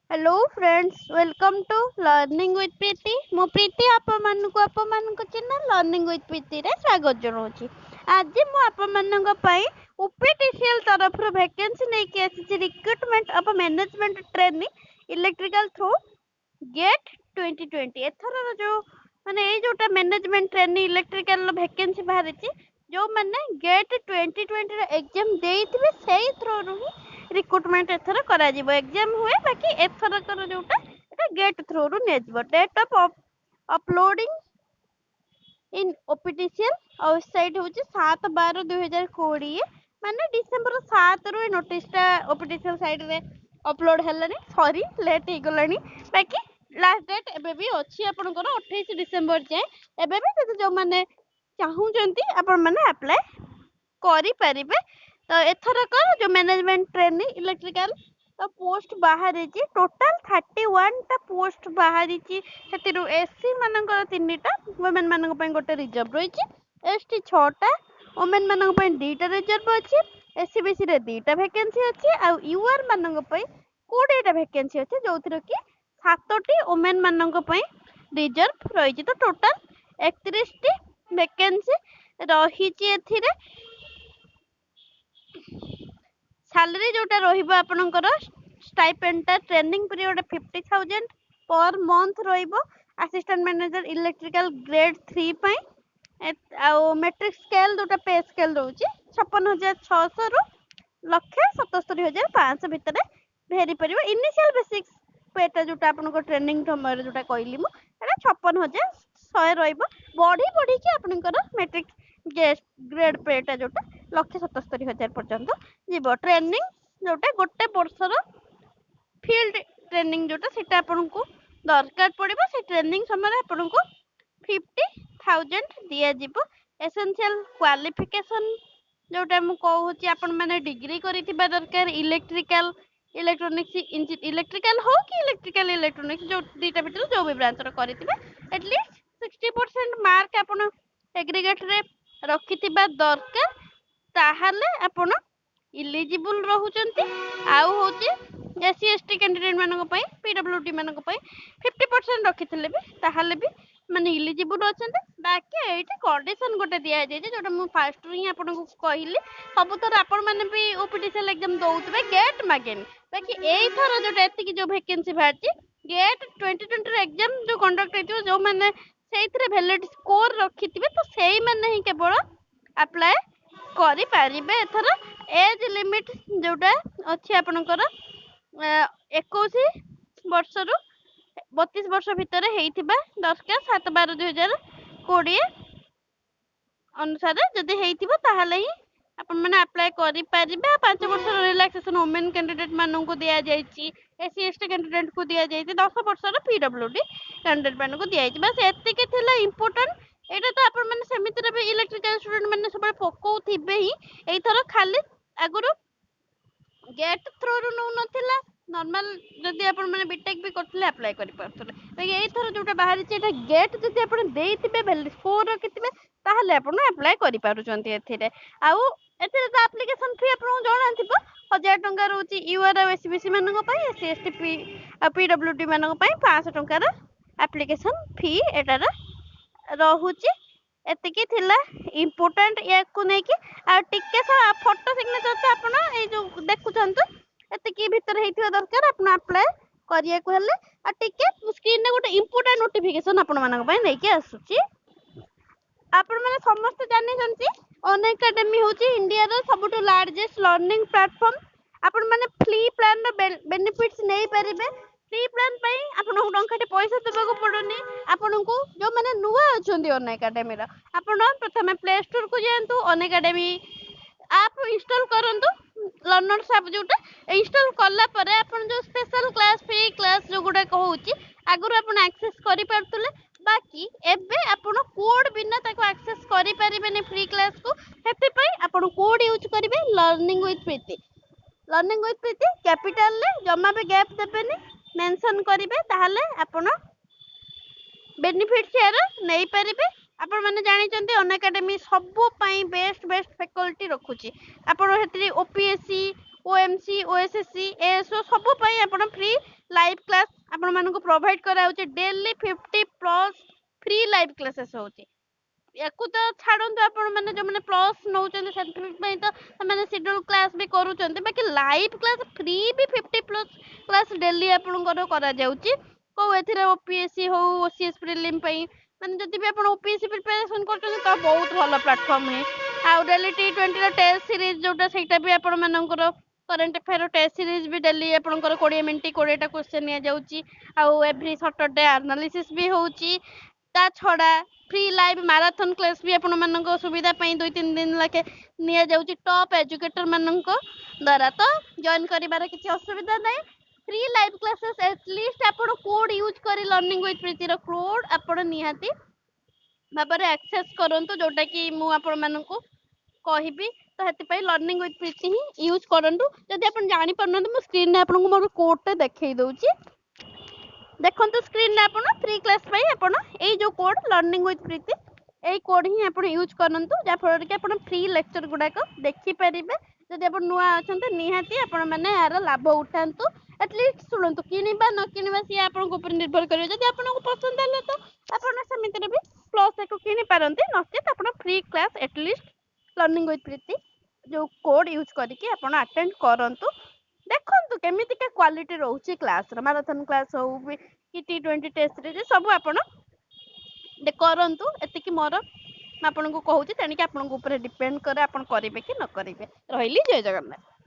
Hello friends, welcome to learning with Preeti. मो प्रीति आपको channel learning with प्रीति रे स्वागत जनाऊँगी। आज मु आपको ओपीटीसीएल तरफ वैकेंसी नहीं आसी recruitment of management training electrical through GATE 2020 एथर जो माने ए जोटा मैनेजमेंट ट्रेनिंग इलेक्ट्रिकल वैकेंसी बाहरी जो मैंने गेट 2020 एग्जाम देइथिबे सेही थ्रू ही रिक्रूटमेंट एथर करा जिवो एग्जाम हुए बाकी एथर कर जोटा एटा गेट थ्रू रु ने जिवो date of uploading in OPTCL website होची 7/12/2020 माने डिसेंबर 7 रु नोटिसटा ओपीटीसीएल साइट रे अपलोड हेलानी सॉरी लेट ही गलानी बाकी लास्ट डेट एबे भी अछि आपनकर 28 डिसेंबर जाय एबे भी जदि जो माने चाहूचंती आपण माने अप्लाई करि परिबे। तो एथरक जो मैनेजमेंट ट्रेनिंग इलेक्ट्रिकल तो पोस्ट बाहरी टोटाल 31 टा पोस्ट बाहरी सेतिरु एससी मानकर 3टा वुमेन मानक पय गोटे रिजर्व रही एसटी 6टा वुमेन मानक पय 2टा रिजर्व अछि एससीबीसी रे 2टा वैकेंसी अछि आ यूआर मानक पय 20टा वैकेंसी अछि जोथिर कि 7टी वुमेन मानक पय रिजर्व रही तो टोटाल 31 टी वैकेंसी रही एथिरे सैलरी जोटा रहिबो आपनकर स्टाइपेंडटा ट्रेनिंग पीरियड 50,000 पर मंथ रहिबो असिस्टेंट मैनेजर इलेक्ट्रिकल ग्रेड 3 पय आ मैट्रिक स्केल जोटा पे स्केल रहउची 56,600 रु 1,77,500 भितर भेरी परिबो। इनिशियल बेसिक्स पेटा जोटा आपनको ट्रेनिंग समय जोटा कहली मु एटा 56,100 रहिबो बढ़ी बढ़ी कि आपनकर मैट्रिक ग्रेड पेटा जोटा 1,77,000 पर्यंत जीव ट्रेनिंग जोटा गोटे वर्षर फील्ड ट्रेनिंग जोटा सेटा आपनको दरकार पड़िबो से ट्रेनिंग समय आपनको 50,000 दिया जीवो। एसेंशियल क्वालिफिकेशन जोटा मु कहूची आपण माने डिग्री करिथिबा दरकार इलेक्ट्रिकल इलेक्ट्रोनिक्स इलेक्ट्रिकल हो कि इलेक्ट्रिकल इलेक्ट्रोनिक्स जो दीटा भितर जो भी ब्रांच रो करिथिबे एटलीस्ट 60% मार्क आपण एग्रीगेट रे रखिथिबा दरकार ताहाले आपण इलिजिबल रहउचंती आउ होची एससी एसटी कैंडिडेट मानक पय पीडब्ल्यूडी मानक पय 50% रखिथिले भी ताहाले भी माने इलिजिबल अछंती। बाकी एठी कंडीशन गोटे दिया जाय जे जोटा मु फास्ट ही आपन को कहिली सब तर आपन माने भी ओपीटीसीएल एग्जाम दउतबे गेट मागेनी बाकी एई थर जोटा एति की जो वैकेंसी बाहरची गेट 2020 रे एग्जाम जो कंडक्ट हेतिबो जो माने सेइथरे वैलिड स्कोर रखिथिबे तो सेई माने ही केवल अप्लाई करि पारिबे। एथर एज लिमिट जोटा अछि आपनकर 21 वर्ष रु 32 वर्ष भितर हेइथिबा दरकार 7/12/2020 अनुसार जदि हेइथिबो ताहाले ही आपण माने अप्लाई करि पारिबे। 5 वर्ष रिलैक्सेशन वुमेन कैंडिडेट मानन को दिया जायछि एससी एसटी कैंडिडेट को दिया जायछि 10 वर्ष पीडब्ल्यूडी कैंडिडेट मानन को दिया जायछि बस एति के थिला इंपोर्टेंट एटा तो आपण माने समिति रे भी इलेक्ट्रिकल स्टूडेंट माने सब पकौ थिबे ही एई थरो खाली आगुरु गेट थ्रू रु न नथिला नॉर्मल जदि आपण माने बीटेक भी करथिले अप्लाई करि परथले बाकी एई थरो जोटा बाहरी छै एटा गेट जदि आपण देइथिबे वैलिड स्कोर रखिथिबे ताहले आपण अप्लाई करि पारुचंती एथिरे आउ एथिरे तो एप्लीकेशन फी आपण जणाथिबो 1000 टंका रहउची यूआर आ एसबीसी मानक पय एससी एसटी पी पीडब्ल्यूडी मानक पय 500 टंका र एप्लीकेशन फी एटार रहउची एतिकी थिला इंपोर्टेंट या को नै कि आ टिके फोटो सिग्नेचर से आपण ए जो देखुछंतु एतिकी भीतर हेतिवा दरकार आपण अप्लाई करिया को हेले आ टिके स्क्रीन रे गोटे इंपोर्टेंट नोटिफिकेशन आपण मानक पय नै कि आसुची। आपण माने समस्त जानि जंती अन एकेडमी होची इंडिया रो सबटु लार्जेस्ट लर्निंग प्लेटफॉर्म आपण माने फ्री प्लान रो बेनिफिट्स नै परिबे। फ्री प्लान पय आपण टंकाटे पैसा देबाको पड़ोनी आपण को जो माने नुवा अछंती अन एकेडमी रो आपण प्रथमे प्ले स्टोर को जांतु अन एकेडमी ऐप इंस्टॉल करंतु लर्नर्स ऐप जोटा इंस्टॉल कला परे आपण जो स्पेशल क्लास फ्री क्लास जो गुडा कहउची आगुर आपण एक्सेस करि परतले बाकी एबे आपण कोड बिना ताको एक्सेस करि परिबेनी फ्री क्लास को हेते पय आपण कोड यूज करिवे लर्निंग विथ प्रीति कैपिटल ले जमा पे गैप देबेनी मेंशन करिवे ताहले आपण बेनिफिट शेयर नै परिबे। आपण माने जानि चंती अन एकेडमी सब पई बेस्ट फैकल्टी रखुची आपण हेतरी ओपीएससी ओएमसी ओएसएससी एसओ सब पई आपण फ्री लाइव आपको प्रोवाइड कराउची डेली 50+ फ्री लाइव क्लासेस होची याकू तो छाड़ू आपण मैंने जो मैंने प्लस नौ तो मैंने शेड्यूल क्लास भी करूँ बाकी लाइव क्लास फ्री भी 50+ क्लास डेली आपंकर करा जाउची को एथिरे ओपीएससी हो ओसीएस प्रिलिम पई माने जदि भी आपण ओपीएससी प्रिपरेशन करछन तो बहुत भलो प्लेटफॉर्म है आ डेली T20 रो टेस्ट सीरीज जोटा सेटा भी आपण मानकर करंट अफेयर टेस्ट सीरीज भी डेली आपंकर 20 मिनिट 20टा क्वेश्चन निया जाउची आ एवरी सैटरडे एनालिसिस भी होउची ता छड़ा फ्री लाइव मैराथन क्लास भी आपण मानक सुविधा पई 2-3 दिन लाके निया जाउची टॉप एजुकेटर मानक द्वारा तो जॉइन करिबार किछि असुविधा नै फ्री लाइव क्लासेस एटलीस्ट आपण कोड यूज करी लर्निंग विथ प्रीति रो कोड आपण निहाती भाबरे एक्सेस करंतु जोटा कि मु आपण मानकु कहिबी तो हेति पई learning with Preeti he use करंतु जदि आपण जानि परनंतु मु स्क्रीन रे आपण को मोर कोड ते देखै दउची देखंतु स्क्रीन रे आपण फ्री क्लास पई आपण ए जो कोड लर्निंग विथ प्रीति ए कोड ही आपण यूज करंतु जा फर कि आपण फ्री लेक्चर गुडा को देखि परिबे जदि आपण नुआ अछंते निहाती आपण माने यार लाभ उठांतु एटलीस्ट सुनंतु किनिबा न किनिबा सी आपण को ऊपर निर्भर करियो जदि आपण को पसंद आले तो आपण समिति रे भी प्लस एको किनि पारंती नचेत आपण free class at least learning with Preeti जो कोड यूज करके आपण अटेंड करंतु देखंतु केमिति का क्वालिटी रहउची क्लास रो मैराथन क्लास हो कि T20 टेस्ट रे सब आपण दे करंतु एतिकी मोर मैं आपन को कहूची तेणिक आपन ऊपर डिपेंड करे आपन करिवे कि न करिवे रहिली जय जगन्नाथ।